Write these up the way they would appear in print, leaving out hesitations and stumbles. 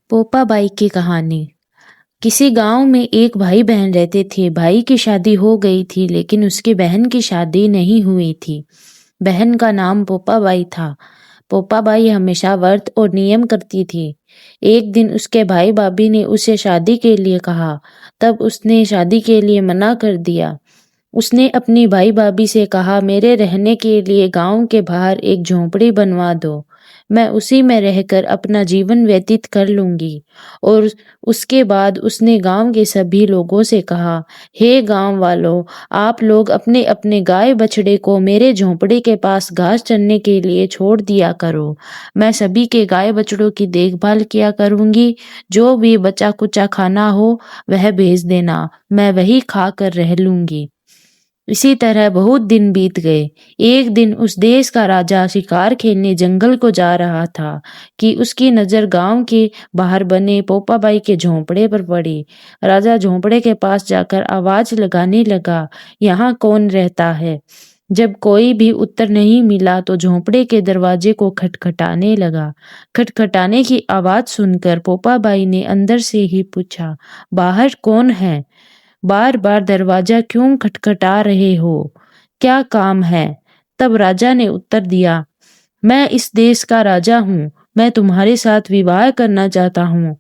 पोपाबाई की कहानी। किसी गांव में एक भाई बहन रहते थे। भाई की शादी हो गई थी लेकिन उसकी बहन की शादी नहीं हुई थी। बहन का नाम पोपाबाई था। पोपाबाई हमेशा व्रत और नियम करती थी। एक दिन उसके भाई भाभी ने उसे शादी के लिए कहा, तब उसने शादी के लिए मना कर दिया। उसने अपनी भाई भाभी से कहा, मेरे रहने के लिए गांव के बाहर एक झोंपड़ी बनवा दो। मैं उसी में रहकर अपना जीवन व्यतीत कर लूंगी। और उसके बाद उसने गांव के सभी लोगों से कहा, हे गांव वालों, आप लोग अपने अपने गाय बछड़े को मेरे झोंपड़ी के पास घास चरने के लिए छोड़ दिया करो। मैं सभी के गाय बछड़ों की देखभाल किया करूंगी। जो भी बचा कुचा खाना हो वह भेज देना, मैं वही खा कर रह लूंगी। इसी तरह बहुत दिन बीत गए। एक दिन उस देश का राजा शिकार खेलने जंगल को जा रहा था कि उसकी नजर गांव के बाहर बने पोपाबाई के झोंपड़े पर पड़ी। राजा झोंपड़े के पास जाकर आवाज लगाने लगा, यहाँ कौन रहता है? जब कोई भी उत्तर नहीं मिला तो झोंपड़े के दरवाजे को खटखटाने लगा। खटखटाने की आवाज सुनकर पोपाबाई ने अंदर से ही पूछा, बाहर कौन है? बार बार दरवाजा क्यों खटखटा रहे हो? क्या काम है? तब राजा ने उत्तर दिया, मैं इस देश का राजा हूँ। मैं तुम्हारे साथ विवाह करना चाहता हूँ।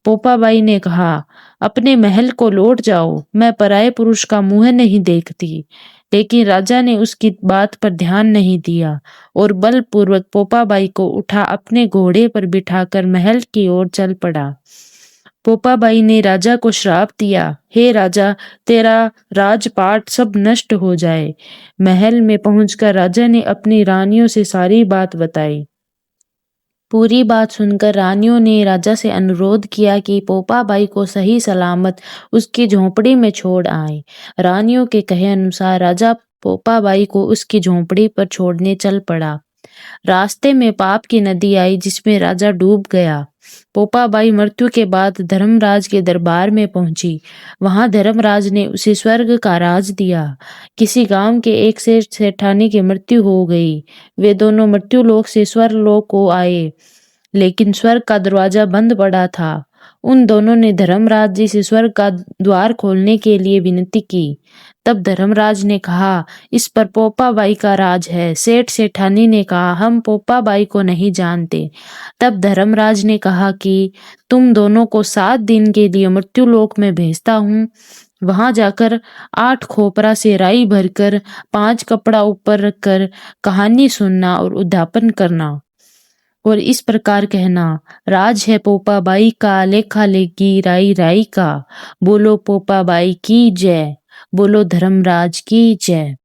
पोपाबाई ने कहा, अपने महल को लौट जाओ, मैं पराये पुरुष का मुंह नहीं देखती। लेकिन राजा ने उसकी बात पर ध्यान नहीं दिया और बलपूर्वक पोपाबाई को उठा अपने घोड़े पर बिठाकर महल की ओर चल पड़ा। पोपाबाई ने राजा को श्राप दिया, हे राजा, तेरा राजपाट सब नष्ट हो जाए। महल में पहुंचकर राजा ने अपनी रानियों से सारी बात बताई। पूरी बात सुनकर रानियों ने राजा से अनुरोध किया कि पोपाबाई को सही सलामत उसकी झोंपड़ी में छोड़ आए। रानियों के कहे अनुसार राजा पोपाबाई को उसकी झोंपड़ी पर छोड़ने चल पड़ा। रास्ते में पाप की नदी आई जिसमें राजा डूब गया। पोपाबाई मृत्यु के बाद धर्मराज के दरबार में पहुंची। वहां धर्मराज ने उसे स्वर्ग का राज दिया। किसी गांव के एक सेठ सेठानी की मृत्यु हो गई। वे दोनों मृत्युलोक से स्वर्गलोक को आए, लेकिन स्वर्ग का दरवाजा बंद पड़ा था। उन दोनों ने धर्मराज जी से स्वर्ग का द्वार खोलने के लिए विनती की। तब धर्मराज ने कहा, इस पर पोपाबाई का राज है। सेठ सेठानी ने कहा, हम पोपाबाई को नहीं जानते। तब धर्मराज ने कहा कि तुम दोनों को 7 दिन के लिए मृत्युलोक में भेजता हूँ। वहां जाकर 8 खोपरा से राई भरकर 5 कपड़ा ऊपर रखकर कहानी सुनना और उद्यापन करना और इस प्रकार कहना, राज है पोपाबाई का, लेखा लेगी राई राई का। बोलो पोपाबाई की जय, बोलो धर्मराज की जय।